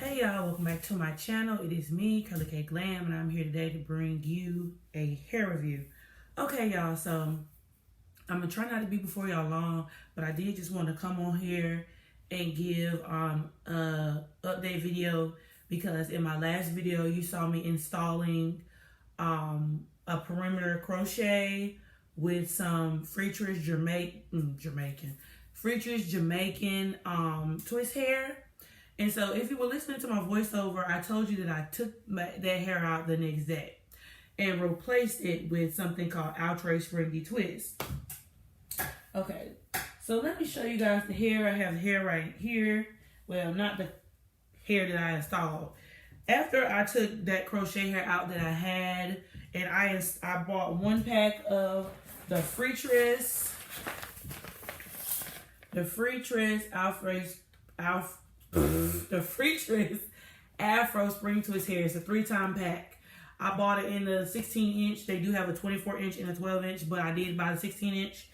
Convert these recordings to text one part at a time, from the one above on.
Hey y'all, welcome back to my channel. It is me, Curly K Glam, and I'm here today to bring you a hair review. Okay y'all, so I'm gonna try not to be before y'all long, but I did just want to come on here and give a update video because in my last video you saw me installing a perimeter crochet with some Freetress Jamaican twist hair. And so if you were listening to my voiceover, I told you that I took that hair out the next day and replaced it with something called Outre Springy Twist. Okay, so let me show you guys the hair. I have the hair right here. Well, not the hair that I installed. After I took that crochet hair out that I had, and I bought one pack of the Freetress Afro Spring Twist hair. It's a 3-time pack. I bought it in the 16-inch. They do have a 24-inch and a 12-inch, but I did buy the 16-inch.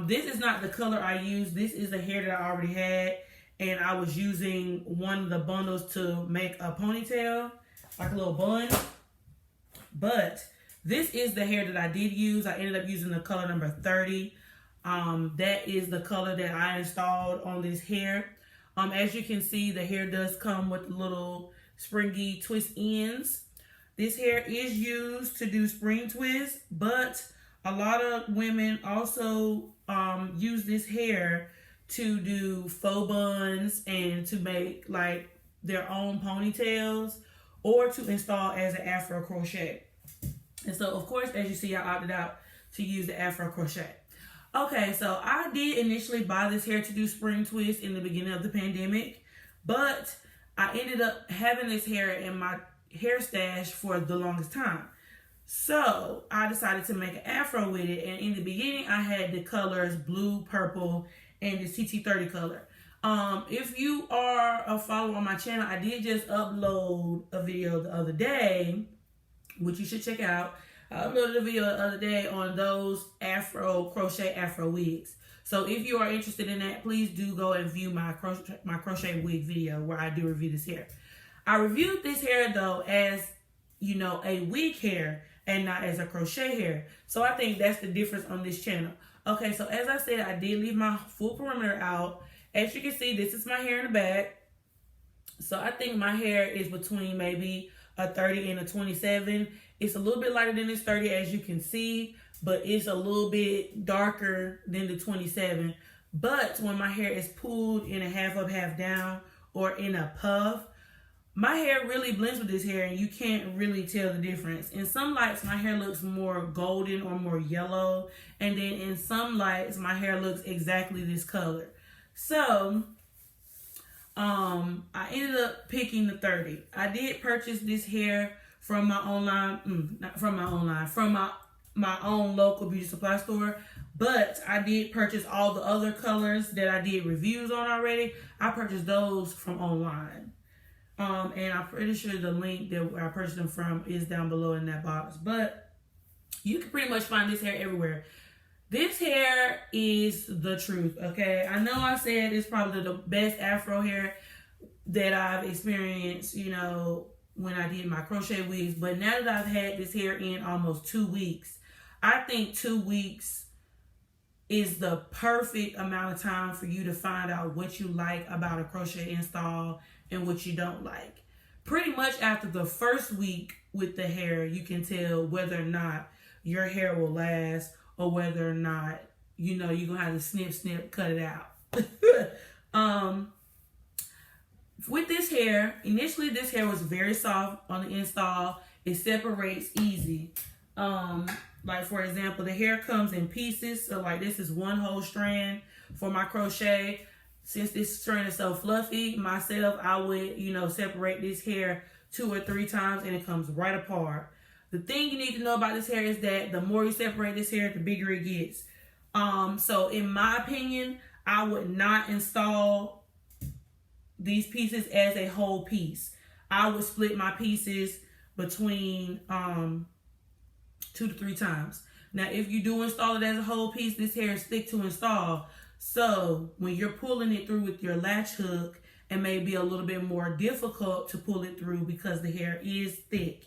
This is not the color I used. This is the hair that I already had, and I was using one of the bundles to make a ponytail, like a little bun. But this is the hair that I did use. I ended up using the color number 30. That is the color that I installed on this hair. As you can see, the hair does come with little springy twist ends. This hair is used to do spring twists, but a lot of women also use this hair to do faux buns and to make like their own ponytails or to install as an Afro crochet. And so, of course, as you see, I opted out to use the Afro crochet. Okay, so I did initially buy this hair to do spring twist in the beginning of the pandemic, but I ended up having this hair in my hair stash for the longest time. So I decided to make an afro with it, and in the beginning I had the colors blue, purple, and the TT30 color. If you are a follower on my channel, I did just upload a video the other day, which you should check out. I uploaded a video the other day on those crochet afro wigs. So if you are interested in that, please do go and view my crochet wig video where I do review this hair. I reviewed this hair though as, you know, a wig hair and not as a crochet hair. So I think that's the difference on this channel. Okay, so as I said, I did leave my full perimeter out. As you can see, this is my hair in the back. So I think my hair is between maybe a 30 and a 27. It's a little bit lighter than this 30, as you can see, but it's a little bit darker than the 27. But when my hair is pulled in a half up, half down, or in a puff, my hair really blends with this hair, and you can't really tell the difference. In some lights, my hair looks more golden or more yellow, and then in some lights, my hair looks exactly this color. So I ended up picking the 30. I did purchase this hair from my my own local beauty supply store, but I did purchase all the other colors that I did reviews on already. I purchased those from online. And I'm pretty sure the link that I purchased them from is down below in that box. But you can pretty much find this hair everywhere. This hair is the truth, okay? I know I said it's probably the best afro hair that I've experienced, you know, when I did my crochet wigs. But now that I've had this hair in almost 2 weeks, I think 2 weeks is the perfect amount of time for you to find out what you like about a crochet install and what you don't like. Pretty much after the first week with the hair, you can tell whether or not your hair will last or whether or not, you know, you're gonna have to snip, cut it out. With this hair, initially this hair was very soft on the install. It separates easy. Like for example, the hair comes in pieces. So like this is one whole strand for my crochet. Since this strand is so fluffy, myself, I would, you know, separate this hair 2 or 3 times and it comes right apart. The thing you need to know about this hair is that the more you separate this hair, the bigger it gets. So in my opinion, I would not install these pieces as a whole piece. I would split my pieces between 2 to 3 times. Now, if you do install it as a whole piece, this hair is thick to install. So when you're pulling it through with your latch hook and may be a little bit more difficult to pull it through because the hair is thick.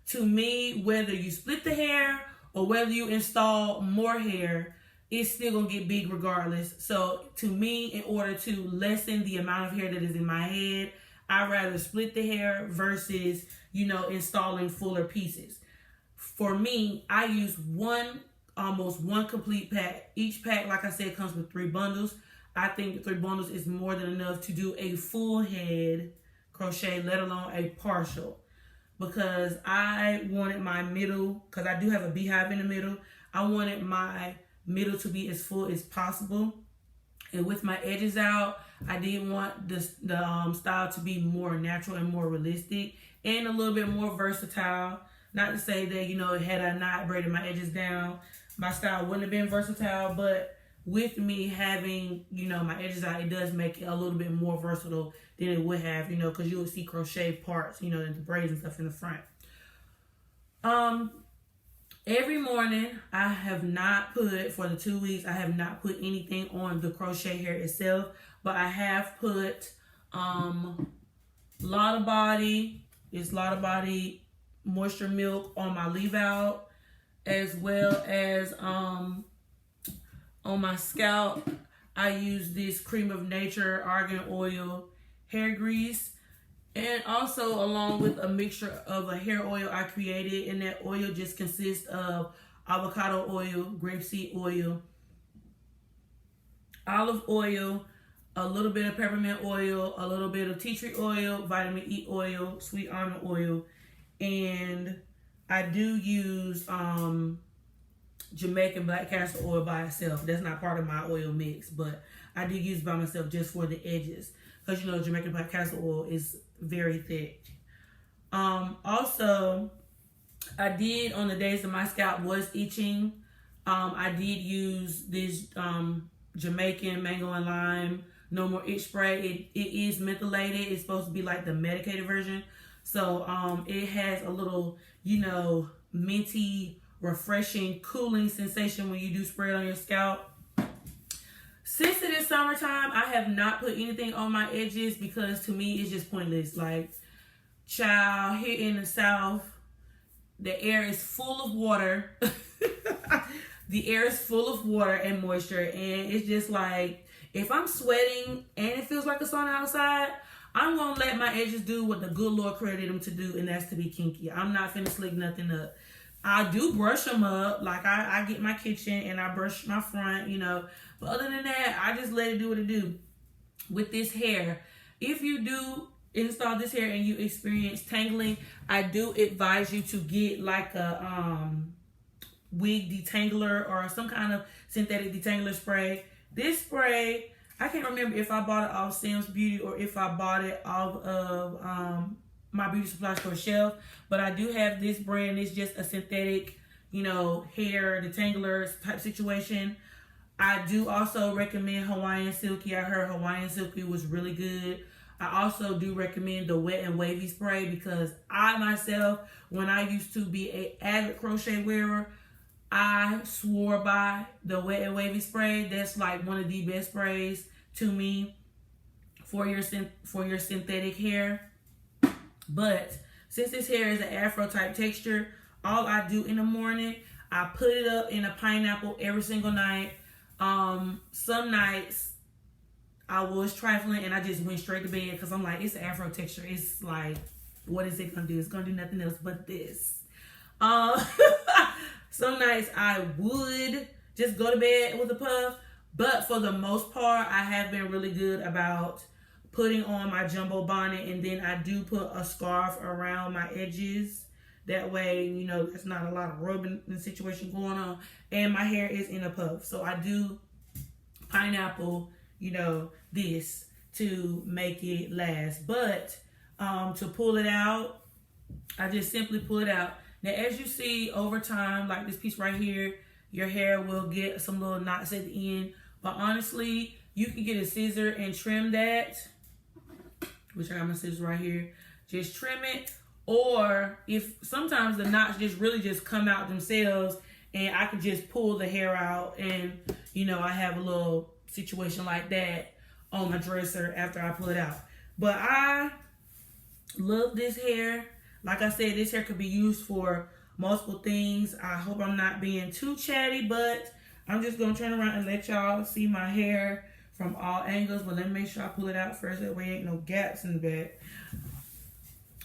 To me, whether you split the hair or whether you install more hair, it's still gonna get big regardless. So to me, in order to lessen the amount of hair that is in my head, I'd rather split the hair versus, you know, installing fuller pieces. For me, I use almost one complete pack. Each pack, like I said, comes with 3 bundles. I think 3 bundles is more than enough to do a full head crochet, let alone a partial. Because I wanted my middle, because I do have a beehive in the middle, I wanted my middle to be as full as possible. And with my edges out, I did want the style to be more natural and more realistic and a little bit more versatile. Not to say that, you know, had I not braided my edges down, my style wouldn't have been versatile, but with me having, you know, my edges out, it does make it a little bit more versatile than it would have, you know, because you would see crochet parts, you know, the braids and stuff in the front. Every morning, I have not put, for the 2 weeks, I have not put anything on the crochet hair itself, but I have put Lotta Body Moisture Milk on my leave out, as well as on my scalp. I use this Cream of Nature Argan Oil hair grease, and also along with a mixture of a hair oil I created, and that oil just consists of avocado oil, grapeseed oil, olive oil, a little bit of peppermint oil, a little bit of tea tree oil, vitamin E oil, sweet almond oil, and I do use Jamaican black castor oil by itself. That's not part of my oil mix, but I do use it by myself just for the edges, because you know Jamaican black castor oil is very thick. Also, I did, on the days that my scalp was itching, I did use this Jamaican mango and lime no more itch spray. It is mentholated. It's supposed to be like the medicated version, so it has a little, you know, minty, refreshing, cooling sensation when you do spray it on your scalp. Since it is summertime, I have not put anything on my edges because to me it's just pointless. Like, child, here in the South, the air is full of water. The air is full of water and moisture, and it's just like, if I'm sweating and it feels like it's on outside, I'm gonna let my edges do what the good Lord created them to do, and that's to be kinky. I'm not finna slick nothing up. I do brush them up, like I get my kitchen and I brush my front, you know. But other than that, I just let it do what it do. With this hair, if you do install this hair and you experience tangling, I do advise you to get like a wig detangler or some kind of synthetic detangler spray. This spray, I can't remember if I bought it off Sam's Beauty or if I bought it off of my beauty supply store shelf, but I do have this brand. It's just a synthetic, you know, hair detangler type situation. I do also recommend Hawaiian Silky. I heard Hawaiian Silky was really good. I also do recommend the Wet and Wavy Spray, because I myself, when I used to be an avid crochet wearer, I swore by the Wet and Wavy Spray. That's like one of the best sprays to me for your synthetic hair. But since this hair is an afro type texture, all I do in the morning, I put it up in a pineapple every single night. Some nights I was trifling and I just went straight to bed because I'm like, it's an afro texture. It's like, what is it gonna do? It's gonna do nothing else but this. Some nights I would just go to bed with a puff, but for the most part, I have been really good about putting on my jumbo bonnet, and then I do put a scarf around my edges. That way, you know, there's not a lot of rubbing situation going on, and my hair is in a puff. So I do pineapple, you know, this to make it last. But to pull it out, I just simply pull it out. Now, as you see over time, like this piece right here, your hair will get some little knots at the end. But honestly, you can get a scissor and trim that, which I got my scissors right here. Just trim it. Or if sometimes the knots just really just come out themselves, and I can just pull the hair out, and you know, I have a little situation like that on my dresser after I pull it out. But I love this hair. Like I said, this hair could be used for multiple things. I hope I'm not being too chatty, but I'm just going to turn around and let y'all see my hair from all angles. But let me make sure I pull it out first. That way ain't no gaps in the back.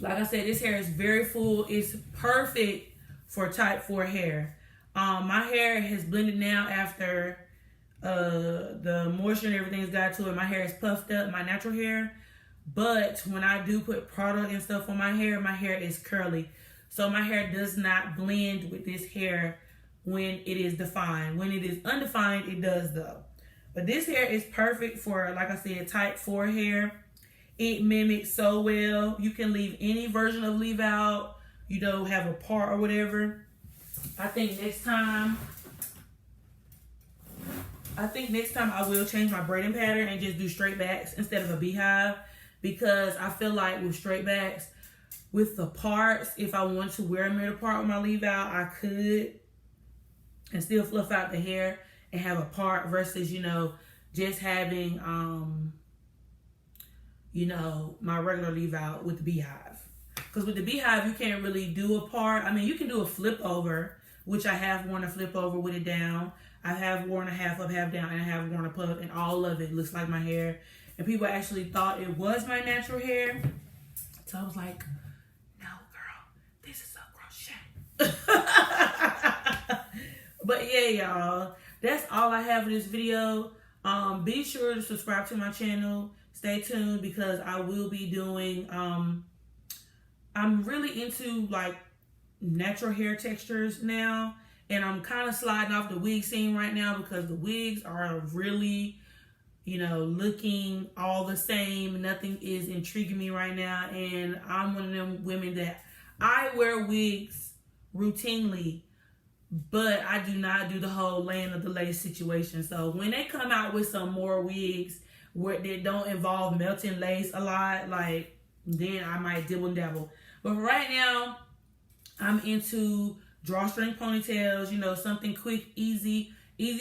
Like I said, this hair is very full. It's perfect for type 4 hair. My hair has blended now after the moisture and everything's got to it. My hair is puffed up, my natural hair. But when I do put product and stuff on my hair is curly. So my hair does not blend with this hair when it is defined. When it is undefined, it does though. But this hair is perfect for, like I said, type 4 hair. It mimics so well. You can leave any version of leave out, you know, have a part or whatever. I think next time I will change my braiding pattern and just do straight backs instead of a beehive, because I feel like with straight backs, with the parts, if I wanted to wear a middle part with my leave out, I could, and still fluff out the hair and have a part versus, you know, just having, you know, my regular leave out with the beehive. Because with the beehive, you can't really do a part. I mean, you can do a flip over, which I have worn a flip over with it down. I have worn a half up, half down, and I have worn a puff, and all of it looks like my hair. And people actually thought it was my natural hair. So I was like, no, girl, this is a crochet. But yeah, y'all, that's all I have for this video. Be sure to subscribe to my channel. Stay tuned, because I will be doing, I'm really into like natural hair textures now. And I'm kind of sliding off the wig scene right now, because the wigs are really, you know, looking all the same. Nothing is intriguing me right now. And I'm one of them women that I wear wigs routinely, but I do not do the whole land of the lace situation. So when they come out with some more wigs where they don't involve melting lace a lot, like, then I might dibble and dabble. But right now, I'm into drawstring ponytails, you know, something quick, easy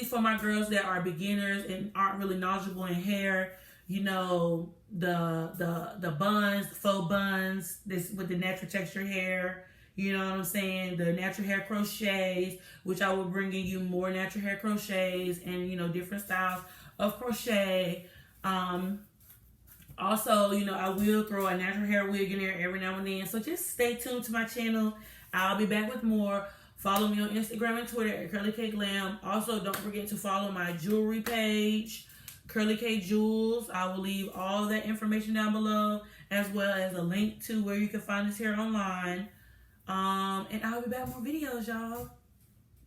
for my girls that are beginners and aren't really knowledgeable in hair. You know, the buns, faux buns, this with the natural texture hair. You know what I'm saying? The natural hair crochets, which I will bring in you more natural hair crochets and, you know, different styles of crochet. Also, you know, I will throw a natural hair wig in there every now and then. So just stay tuned to my channel. I'll be back with more. Follow me on Instagram and Twitter at Curly K Glam. Also, don't forget to follow my jewelry page, Curly K Jewels. I will leave all that information down below, as well as a link to where you can find this hair online. And I'll be back with more videos, y'all.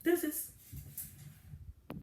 Deuces.